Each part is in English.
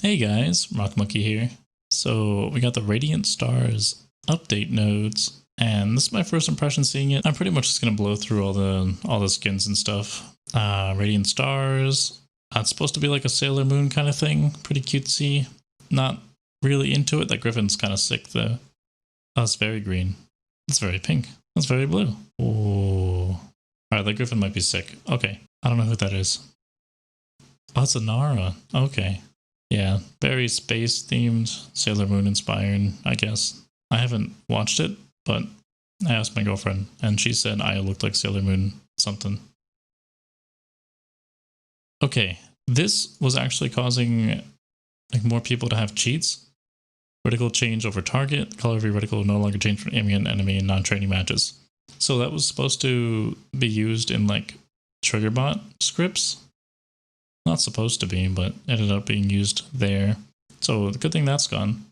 Hey guys, rockmonkey here. So we got the Radiant Stars update nodes, and this is my first impression seeing it. I'm pretty much just gonna blow through all the skins and stuff. Radiant Stars. It's supposed to be like a Sailor Moon kind of thing, pretty cutesy. Not really into it. That Griffin's kind of sick though. Oh, it's very green. It's very pink. It's very blue. Oh, alright, that Griffin might be sick. Okay, I don't know who that is. Oh, it's a Nara. Okay. Yeah, very space themed, Sailor Moon inspired, I guess. I haven't watched it, but I asked my girlfriend and she said I looked like Sailor Moon something. Okay, this was actually causing like more people to have cheats. Reticle change over target. Color of your reticle will no longer change for enemy and enemy in non-training matches. So that was supposed to be used in like trigger bot scripts. Not supposed to be, but ended up being used there. So the good thing that's gone.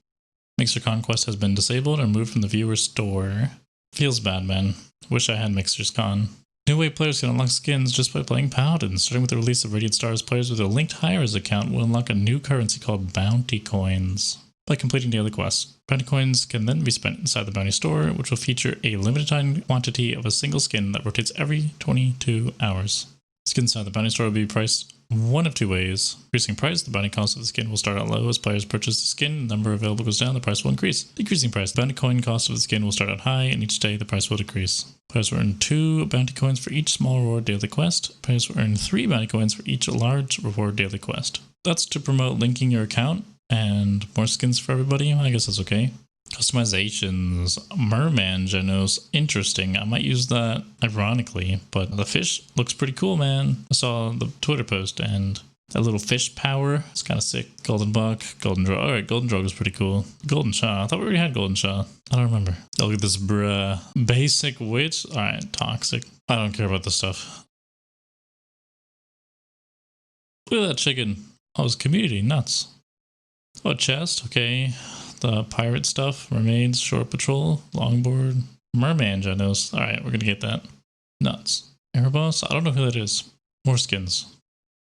Mixer Conquest has been disabled and removed from the viewer store. Feels bad, man. Wish I had Mixer's Con. New way players can unlock skins just by playing Paladins. Starting with the release of Radiant Stars, players with a linked hires account will unlock a new currency called Bounty Coins by completing daily quests. Bounty Coins can then be spent inside the Bounty Store, which will feature a limited time quantity of a single skin that rotates every 22 hours. Skins inside the Bounty Store will be priced one of two ways. Increasing price, the bounty cost of the skin will start out low. As players purchase the skin, the number available goes down, the price will increase. Decreasing price, the bounty coin cost of the skin will start out high, and each day the price will decrease. Players will earn 2 bounty coins for each small reward daily quest. Players will earn 3 bounty coins for each large reward daily quest. That's to promote linking your account and more skins for everybody. I guess that's okay. Customizations, Merman Genos, interesting. I might use that ironically, but the fish looks pretty cool, man. I saw the Twitter post and that little fish power is kind of sick. Golden Buck, Golden Drog. Alright, Golden Drog is pretty cool. Golden Shaw. I thought we already had Golden Shaw. I don't remember. Oh, look at this, bruh. Basic witch. Alright, toxic. I don't care about this stuff. Look at that chicken. Oh, it's community. Nuts. Oh, chest. Okay. The pirate stuff, mermaids, shore patrol, longboard, merman genos. Alright, we're gonna get that. Nuts. Airboss? I don't know who that is. More skins.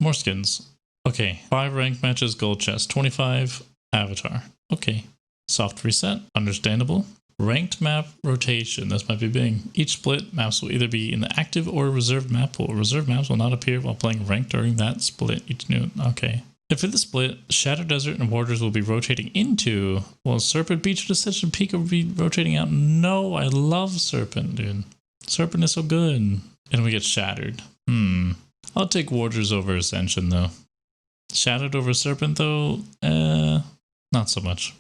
More skins. Okay, 5 ranked matches, gold chest, 25, avatar. Okay. Soft reset, understandable. Ranked map rotation, this might be big. Each split, maps will either be in the active or reserved map pool. Reserved maps will not appear while playing ranked during that split. Each new, okay. If in the split, Shadow Desert and Waters will be rotating into, well, Serpent Beach and Ascension Peak will be rotating out. No, I love Serpent, dude. Serpent is so good. And we get Shattered. I'll take Waters over Ascension, though. Shadowed over Serpent, though, not so much.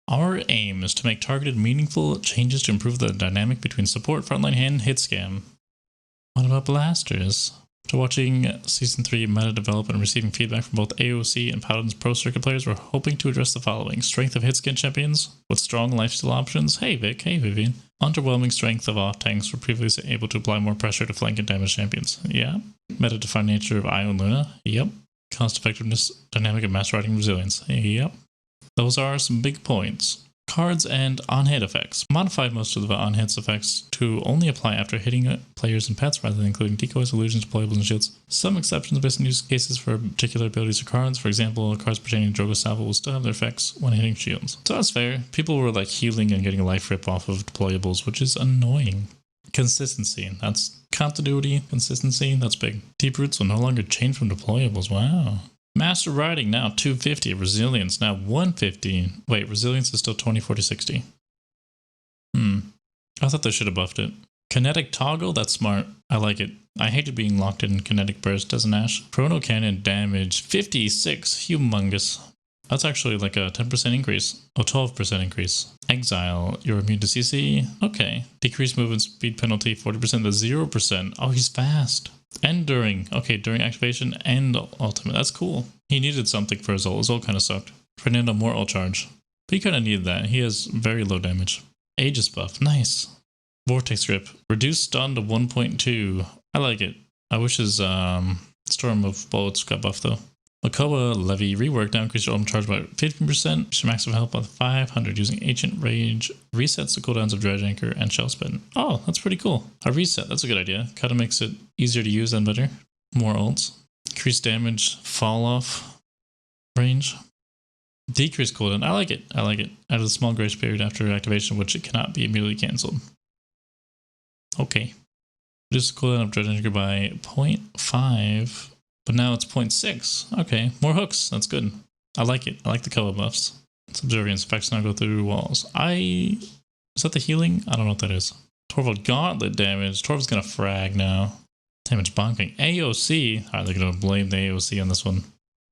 Our aim is to make targeted, meaningful changes to improve the dynamic between support, frontline, and hit scam. What about blasters? After watching Season 3 meta develop and receiving feedback from both AOC and Paladins Pro Circuit players, we're hoping to address the following. Strength of hitscan champions with strong lifesteal options. Hey Vic, hey Vivian. Underwhelming strength of off tanks were previously able to apply more pressure to flank and damage champions. Yeah. Meta-defined nature of Io and Luna. Yep. Cost effectiveness, dynamic and mass riding resilience. Yep. Those are some big points. Cards and on-hit effects. Modified most of the on-hits effects to only apply after hitting players and pets rather than including decoys, illusions, deployables, and shields. Some exceptions based on use cases for particular abilities or cards. For example, cards pertaining to Drogo Salvo will still have their effects when hitting shields. So that's fair. People were like healing and getting a life rip off of deployables, which is annoying. Consistency. That's continuity. Consistency. That's big. Deep roots will no longer change from deployables. Wow. Master Riding now 250, Resilience now 150. Wait, Resilience is still 20, 40, 60. I thought they should have buffed it. Kinetic Toggle, that's smart. I like it. I hated being locked in Kinetic Burst as an Ash. Chrono Cannon damage 56, humongous. That's actually like a 10% increase. Oh, 12% increase. Exile, you're immune to CC. Okay. Decreased movement speed penalty 40% to 0%. Oh, he's fast. And during, okay, during activation and ultimate. That's cool. He needed something for his ult. His ult kind of sucked. Fernando, more ult charge. But he kind of needed that. He has very low damage. Aegis buff. Nice. Vortex grip. Reduced stun to 1.2. I like it. I wish his storm of bullets got buffed though. Makoa Levy rework now increase your ultimate charge by 15%. Maximum health by 500 using Ancient Rage. Resets the cooldowns of Dredge Anchor and Shell Spin. Oh, that's pretty cool. A reset, that's a good idea. Kind of makes it easier to use and better. More ults. Increased damage, fall off range. Decrease cooldown. I like it. I like it. Add a small grace period after activation, which it cannot be immediately cancelled. Okay. Reduce the cooldown of Dread Energy by 0.5, but now it's 0.6. Okay, more hooks. That's good. I like it. I like the color buffs. Subservience effects now go through walls. Is that the healing? I don't know what that is. Torvald Gauntlet damage. Torvald's gonna frag now. Damage bonking. AOC. Alright, they're gonna blame the AOC on this one.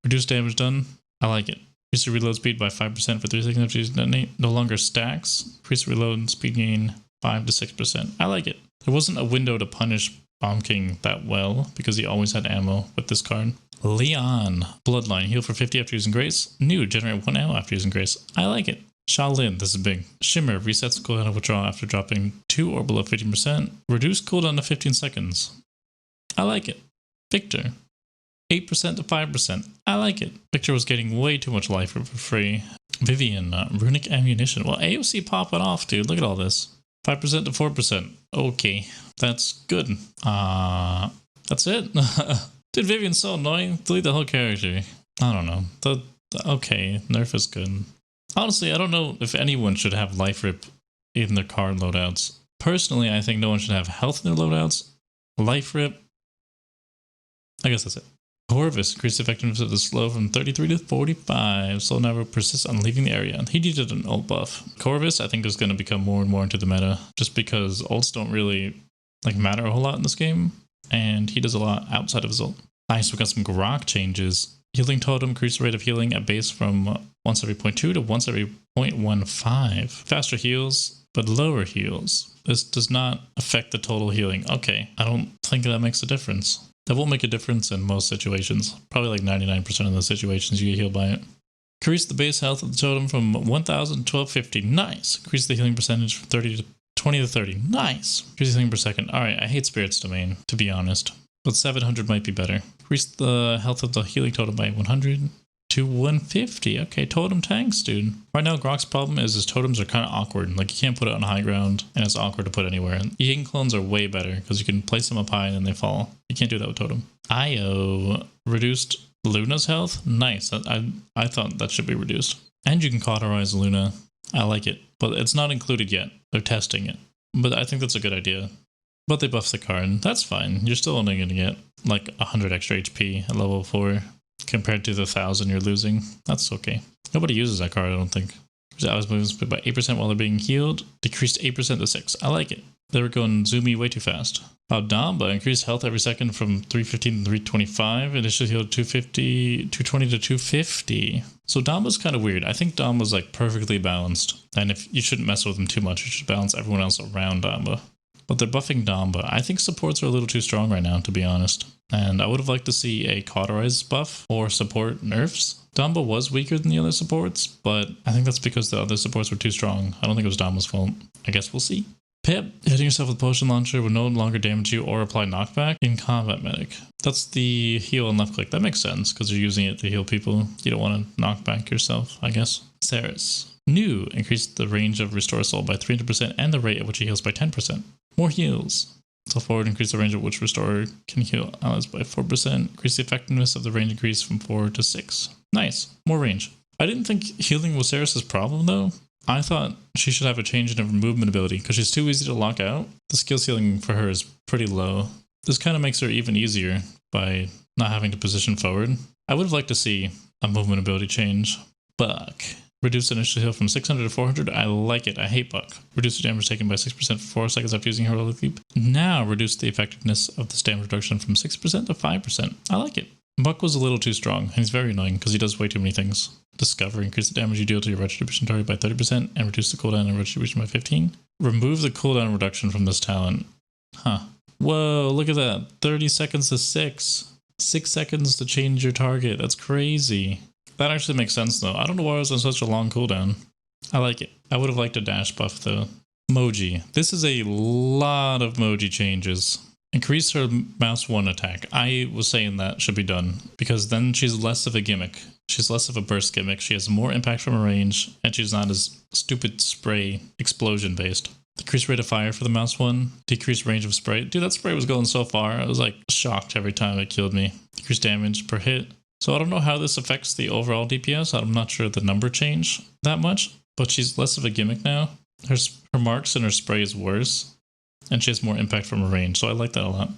Reduce damage done. I like it. Increase the reload speed by 5% for 3 seconds after you detonate. No longer stacks. Increase the reload and speed gain 5 to 6%. I like it. There wasn't a window to punish Bomb King that well because he always had ammo with this card. Leon. Bloodline. Heal for 50 after using Grace. New. Generate 1 ammo after using Grace. I like it. Shaolin. This is big. Shimmer. Resets the cooldown of withdrawal after dropping 2 or below 15%. Reduce cooldown to 15 seconds. I like it. Victor. 8% to 5%. I like it. Victor was getting way too much life for free. Vivian. Runic Ammunition. Well, AOC popping off, dude. Look at all this. 5% to 4%. Okay. That's good. That's it. Dude, Vivian's so annoying. Delete the whole character. I don't know. Okay, nerf is good. Honestly, I don't know if anyone should have life rip in their card loadouts. Personally, I think no one should have health in their loadouts. Life rip. I guess that's it. Corvus increased the effectiveness of the slow from 33 to 45. Slow never persists on leaving the area. He needed an ult buff. Corvus, I think, is going to become more and more into the meta just because ults don't really matter a whole lot in this game, and he does a lot outside of his ult. Nice, we got some Grok changes. Healing totem increased the rate of healing at base from once every 0.2 to once every 0.15. Faster heals, but lower heals. This does not affect the total healing. Okay, I don't think that makes a difference. That won't make a difference in most situations. Probably 99% of the situations you get healed by it. Increase the base health of the totem from 1000 to 1250. Nice. Increase the healing percentage from 20 to 30. Nice. Increase the healing per second. Alright, I hate Spirit's Domain, to be honest. But 700 might be better. Increase the health of the healing totem by 100 to 150. Okay, totem tanks, dude. Right now, Grok's problem is his totems are kind of awkward. You can't put it on high ground, and it's awkward to put anywhere. Ying clones are way better, because you can place them up high and then they fall. You can't do that with totem. Io reduced Luna's health. Nice. I thought that should be reduced. And you can cauterize Luna. I like it, but it's not included yet. They're testing it. But I think that's a good idea. But they buffed the card. That's fine. You're still only going to get 100 extra HP at level 4 compared to the 1000 you're losing. That's okay. Nobody uses that card, I don't think. I was moving speed by 8% while they're being healed. Decreased 8% to 6. I like it. They were going zoomy way too fast. Damba increased health every second from 315 to 325. Initially healed 220 to 250. So Damba's kind of weird. I think Damba's perfectly balanced. And if you shouldn't mess with him too much, you should balance everyone else around Damba. But they're buffing Damba. I think supports are a little too strong right now, to be honest. And I would have liked to see a cauterize buff or support nerfs. Damba was weaker than the other supports, but I think that's because the other supports were too strong. I don't think it was Damba's fault. I guess we'll see. Pip, hitting yourself with potion launcher will no longer damage you or apply knockback in combat medic. That's the heal and left click. That makes sense because you're using it to heal people. You don't want to knock back yourself, I guess. Viserys. New, increased the range of Restore Soul by 300% and the rate at which he heals by 10%. More heals. So forward, increase the range at which Restorer can heal allies by 4%. Increase the effectiveness of the range increase from 4 to 6. Nice. More range. I didn't think healing was Viserys' problem though. I thought she should have a change in her movement ability because she's too easy to lock out. The skill ceiling for her is pretty low. This kind of makes her even easier by not having to position forward. I would have liked to see a movement ability change. Buck. Reduce the initial heal from 600 to 400. I like it. I hate Buck. Reduce the damage taken by 6% for 4 seconds after using Heroic Leap. Now reduce the effectiveness of this damage reduction from 6% to 5%. I like it. Buck was a little too strong, and he's very annoying because he does way too many things. Discover, increase the damage you deal to your retribution target by 30% and reduce the cooldown and retribution by 15. Remove the cooldown reduction from this talent. Huh. Whoa, look at that. 30 seconds to 6. 6 seconds to change your target. That's crazy. That actually makes sense though. I don't know why it was on such a long cooldown. I like it. I would have liked a dash buff though. Moji. This is a lot of Moji changes. Increase her mouse 1 attack. I was saying that should be done because then she's less of a gimmick. She's less of a burst gimmick. She has more impact from her range and she's not as stupid spray explosion based. Decrease rate of fire for the mouse 1. Decrease range of spray. Dude, that spray was going so far. I was shocked every time it killed me. Decrease damage per hit. So I don't know how this affects the overall DPS. I'm not sure the number changed that much, but she's less of a gimmick now. Her marks and her spray is worse, and she has more impact from her range, so I like that a lot.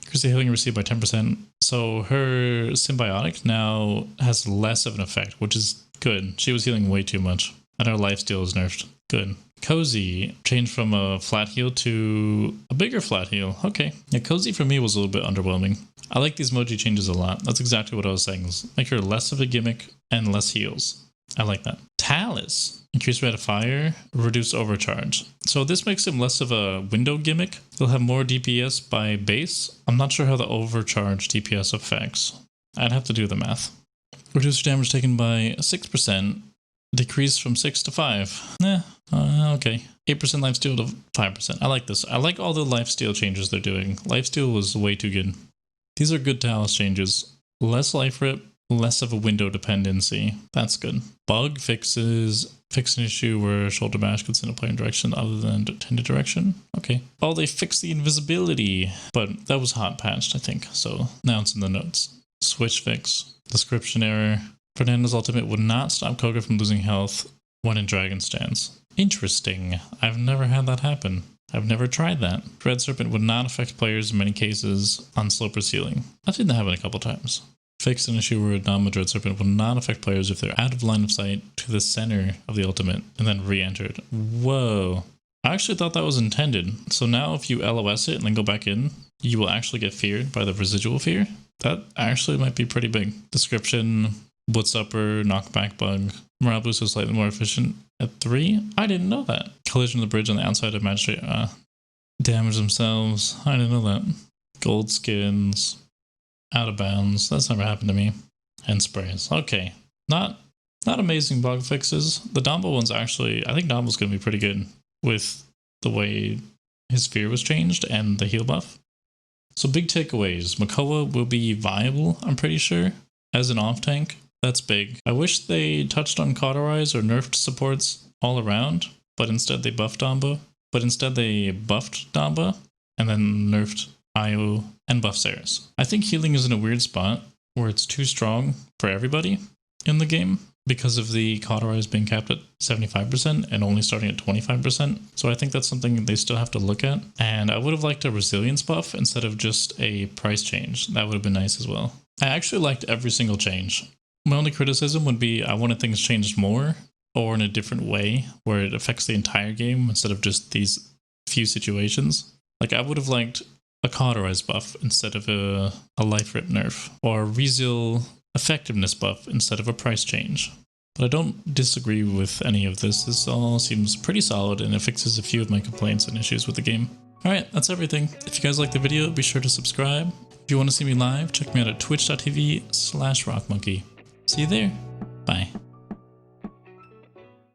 Increase the healing received by 10%. So her symbiotic now has less of an effect, which is good. She was healing way too much, and her lifesteal is nerfed. Good. Cozy changed from a flat heal to a bigger flat heal. Okay. Yeah, Cozy for me was a little bit underwhelming. I like these emoji changes a lot. That's exactly what I was saying. Make her less of a gimmick and less heals. I like that. Talus. Increase rate of fire, reduce overcharge. So this makes him less of a window gimmick. He'll have more DPS by base. I'm not sure how the overcharge DPS affects. I'd have to do the math. Reduce damage taken by 6%. Decrease from 6 to 5. Okay. 8% lifesteal to 5%. I like this. I like all the lifesteal changes they're doing. Lifesteal was way too good. These are good Talus changes. Less life rip, less of a window dependency. That's good. Bug fixes. Fix an issue where shoulder bash could send a player in direction other than intended direction. Okay. Oh, they fixed the invisibility. But that was hot patched, I think. So now it's in the notes. Switch fix. Description error. Fernando's ultimate would not stop Koga from losing health when in Dragon Stance. Interesting. I've never had that happen. I've never tried that. Dread Serpent would not affect players in many cases on sloper sealing. I've seen that happen a couple times. Fixed an issue where Dama Dread Serpent will not affect players if they're out of line of sight to the center of the ultimate and then re-entered. Whoa. I actually thought that was intended. So now if you LOS it and then go back in, you will actually get feared by the residual fear. That actually might be pretty big. Description, Blitz Upper, Knockback Bug. Morale boost is slightly more efficient at 3. I didn't know that. Collision of the bridge on the outside of Magistrate. Damage themselves. I didn't know that. Gold skins. Out of bounds. That's never happened to me. And sprays. Okay. Not amazing bug fixes. The Dombo one's actually, I think Dombo's going to be pretty good with the way his fear was changed and the heal buff. So big takeaways. Makoa will be viable, I'm pretty sure, as an off tank. That's big. I wish they touched on Cauterize or nerfed supports all around, but instead they buffed Dombo. But instead they buffed Dombo and then nerfed Io and buffed Viserys. I think healing is in a weird spot where it's too strong for everybody in the game because of the Cauterize being capped at 75% and only starting at 25%. So I think that's something they still have to look at. And I would have liked a resilience buff instead of just a price change. That would have been nice as well. I actually liked every single change. My only criticism would be I wanted things changed more or in a different way where it affects the entire game instead of just these few situations. Like I would have liked a Cauterize buff instead of a life rip nerf, or a Resil effectiveness buff instead of a price change. But I don't disagree with any of this. This all seems pretty solid and it fixes a few of my complaints and issues with the game. Alright, that's everything. If you guys like the video, be sure to subscribe. If you want to see me live, check me out at twitch.tv/rockmonkey. See you there. Bye.